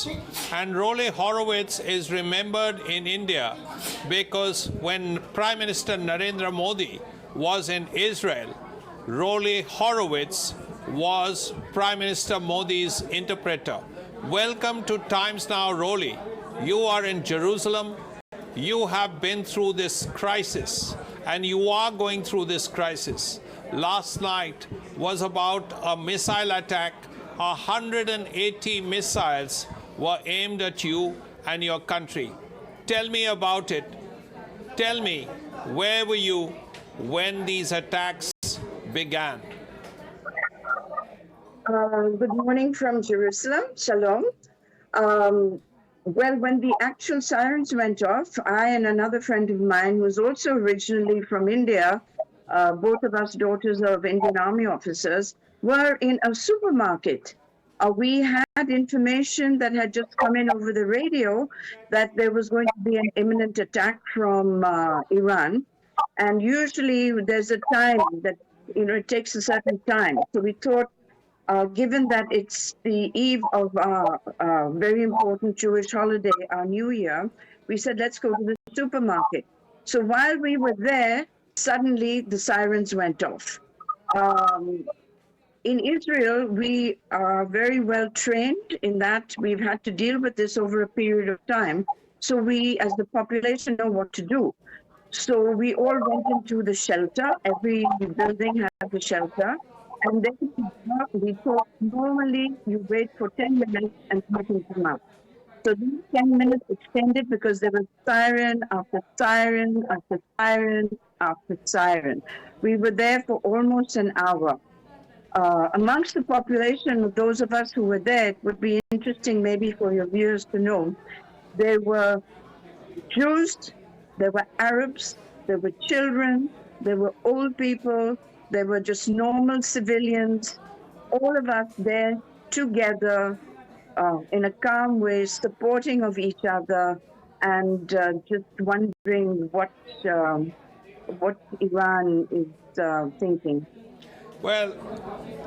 Horowitz. And Roley Horowitz is remembered in India because when Prime Minister Narendra Modi was in Israel, Roley Horowitz was Prime Minister Modi's interpreter. Welcome to Times Now, Roley. You are in Jerusalem. You have been through this crisis, and you are going through this crisis. Last night was about a missile attack. 180 missiles were aimed at you and your country. Tell me about it. Tell me, where were you when these attacks began? Good morning from Jerusalem. Shalom. Well, when the actual sirens went off, I and another friend of mine who was also originally from India, both of us daughters of Indian Army officers, were in a supermarket. We had information that had just come in over the radio that there was going to be an imminent attack from Iran. And usually there's a time that, it takes a certain time. So we thought, given that it's the eve of our very important Jewish holiday, our New Year, we said, let's go to the supermarket. So while we were there, suddenly the sirens went off. In Israel, we are very well trained in that we've had to deal with this over a period of time. So we, as the population, know what to do. So we all went into the shelter. Every building has a shelter. And then we thought normally you wait for 10 minutes and nothing come out. So these 10 minutes extended because there was siren after siren after siren after siren. We were there for almost an hour. Amongst the population of those of us who were there, it would be interesting maybe for your viewers to know, there were Jews, there were Arabs, there were children, there were old people, there were just normal civilians, all of us there together in a calm way, supporting of each other, and just wondering what Iran is thinking. Well,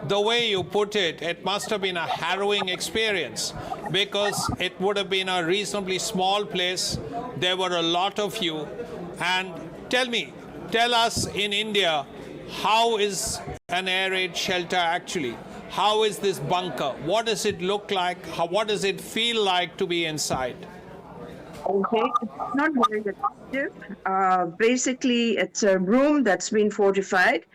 the way you put it, it must have been a harrowing experience because it would have been a reasonably small place. There were a lot of you. And tell us in India, how is an air raid shelter actually? How is this bunker? What does it look like? What does it feel like to be inside? Okay, it's not very attractive. Basically, it's a room that's been fortified.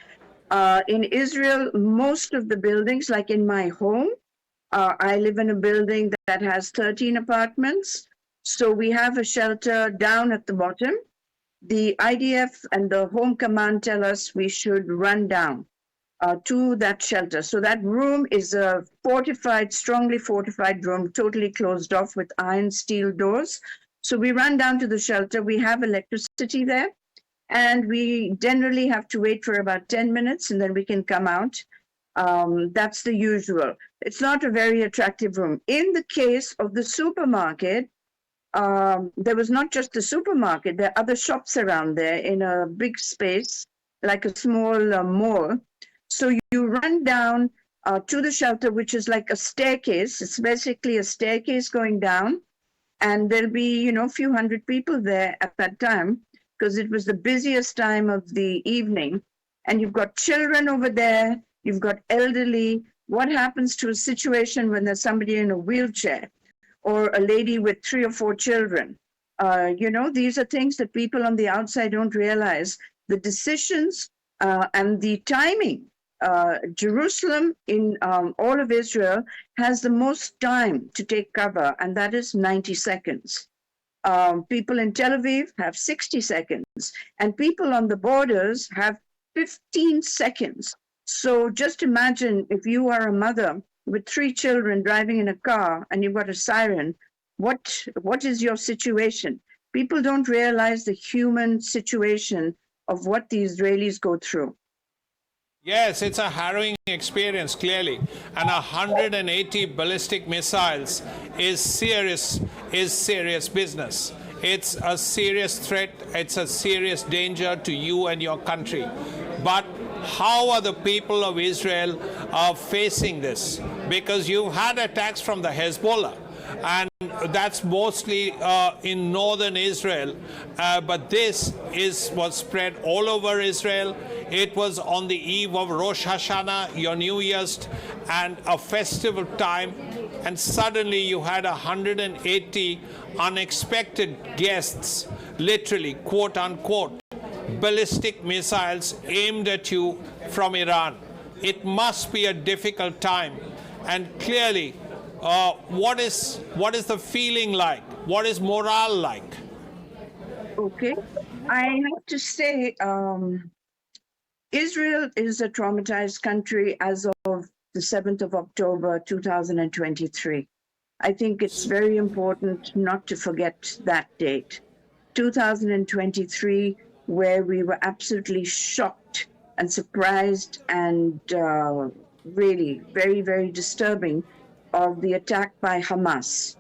In Israel, most of the buildings, like in my home, I live in a building that has 13 apartments. So we have a shelter down at the bottom. The IDF and the home command tell us we should run down to that shelter. So that room is a fortified, strongly fortified room, totally closed off with iron steel doors. So we run down to the shelter. We have electricity there. And we generally have to wait for about 10 minutes and then we can come out. That's the usual. It's not a very attractive room. In the case of the supermarket, there was not just the supermarket, there are other shops around there in a big space, like a small mall. So you run down to the shelter, which is like a staircase. It's basically a staircase going down. And there'll be, a few hundred people there at that time, because it was the busiest time of the evening. And you've got children over there, you've got elderly. What happens to a situation when there's somebody in a wheelchair or a lady with 3 or 4 children? These are things that people on the outside don't realize. The decisions and the timing. Jerusalem in all of Israel has the most time to take cover, and that is 90 seconds. People in Tel Aviv have 60 seconds, and people on the borders have 15 seconds. So just imagine if you are a mother with 3 children driving in a car and you've got a siren, what is your situation? People don't realize the human situation of what the Israelis go through. Yes, it's a harrowing experience, clearly. And 180 ballistic missiles is serious business. It's a serious threat. It's a serious danger to you and your country. But how are the people of Israel facing this? Because you've had attacks from the Hezbollah. and that's mostly in northern Israel. But this was spread all over Israel. It was on the eve of Rosh Hashanah, your New Year's, and a festival time, and suddenly you had 180 unexpected guests, literally, quote unquote, ballistic missiles aimed at you from Iran. It must be a difficult time, and clearly, what is the feeling like? What is morale like? Okay, I have to say, Israel is a traumatized country as of the 7th of October 2023. I think it's very important not to forget that date. 2023, where we were absolutely shocked and surprised and really very, very disturbing of the attack by Hamas.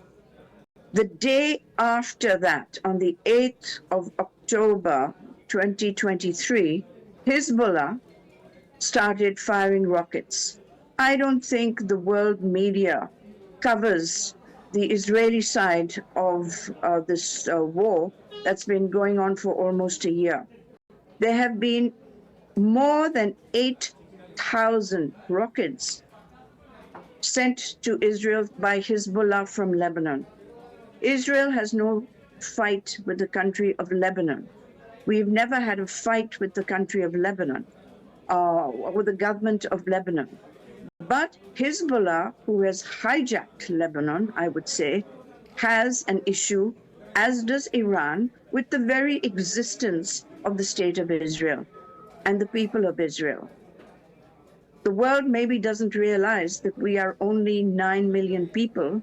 The day after that, on the 8th of October 2023, Hezbollah started firing rockets. I don't think the world media covers the Israeli side of this war that's been going on for almost a year. There have been more than 8,000 rockets sent to Israel by Hezbollah from Lebanon. Israel has no fight with the country of Lebanon. We've never had a fight with the country of Lebanon, with the government of Lebanon. But Hezbollah, who has hijacked Lebanon, I would say, has an issue, as does Iran, with the very existence of the state of Israel and the people of Israel. The world maybe doesn't realize that we are only 9 million people,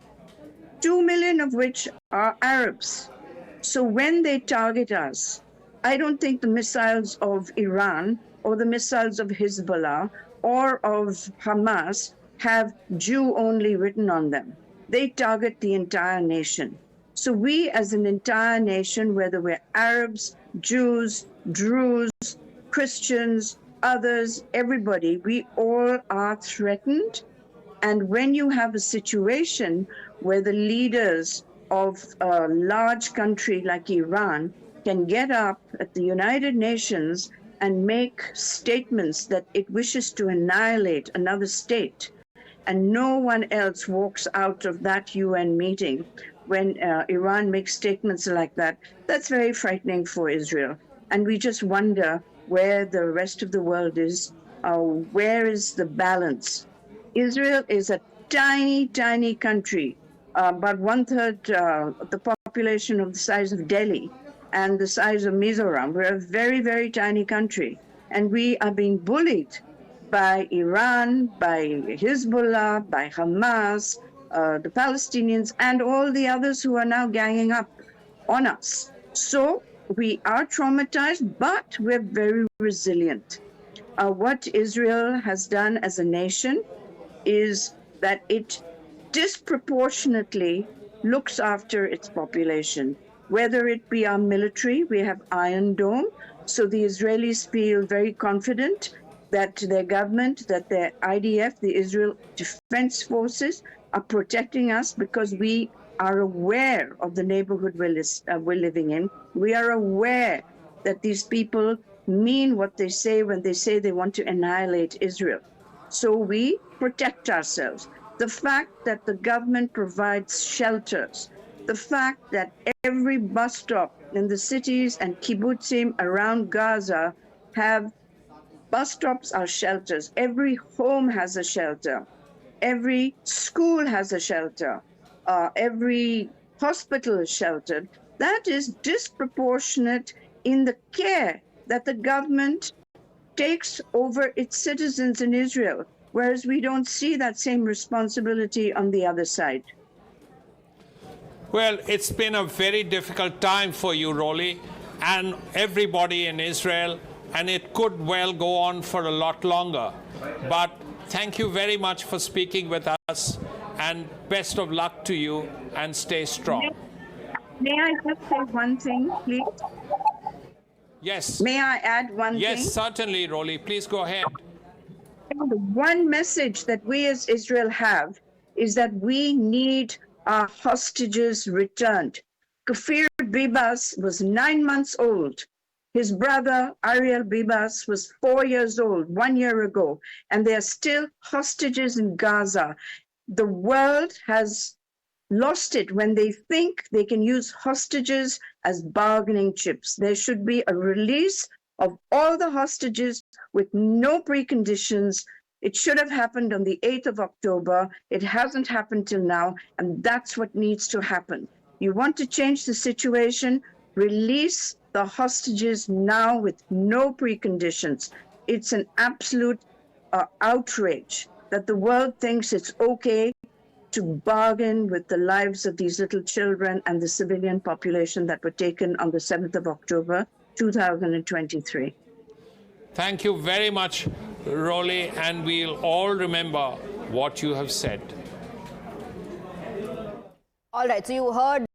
2 million of which are Arabs. So when they target us, I don't think the missiles of Iran or the missiles of Hezbollah or of Hamas have Jew only written on them. They target the entire nation. So we as an entire nation, whether we're Arabs, Jews, Druze, Christians, others, everybody, we all are threatened. And when you have a situation where the leaders of a large country like Iran can get up at the United Nations and make statements that it wishes to annihilate another state, and no one else walks out of that UN meeting when Iran makes statements like that, that's very frightening for Israel. And we just wonder where the rest of the world is, where is the balance? Israel is a tiny, tiny country, about 1/3 the population of the size of Delhi and the size of Mizoram. We're a very, very tiny country, and we are being bullied by Iran, by Hezbollah, by Hamas, the Palestinians, and all the others who are now ganging up on us. So we are traumatized, but we're very resilient. What Israel has done as a nation is that it disproportionately looks after its population. Whether it be our military, we have Iron Dome, so the Israelis feel very confident that their government, that their IDF, the Israel Defense Forces, are protecting us because we are aware of the neighborhood we're living in. We are aware that these people mean what they say when they say they want to annihilate Israel. So we protect ourselves. The fact that the government provides shelters, the fact that every bus stop in the cities and kibbutzim around Gaza have bus stops are shelters. Every home has a shelter. Every school has a shelter. Every hospital is sheltered. That is disproportionate in the care that the government takes over its citizens in Israel, whereas we don't see that same responsibility on the other side. Well, it's been a very difficult time for you, Roley, and everybody in Israel, and it could well go on for a lot longer. But thank you very much for speaking with us, and best of luck to you, and stay strong. May I just say one thing, please? Yes. May I add one thing? Yes, certainly, Roley. Please go ahead. The one message that we as Israel have is that we need our hostages returned. Kafir Bibas was 9 months old. His brother, Ariel Bibas, was 4 years old 1 year ago, and they are still hostages in Gaza. The world has lost it when they think they can use hostages as bargaining chips. There should be a release of all the hostages with no preconditions. It should have happened on the 8th of October. It hasn't happened till now, and that's what needs to happen. You want to change the situation, release the hostages now with no preconditions. It's an absolute outrage that the world thinks it's okay to bargain with the lives of these little children and the civilian population that were taken on the 7th of October, 2023. Thank you very much, Roley, and we'll all remember what you have said. All right, so you heard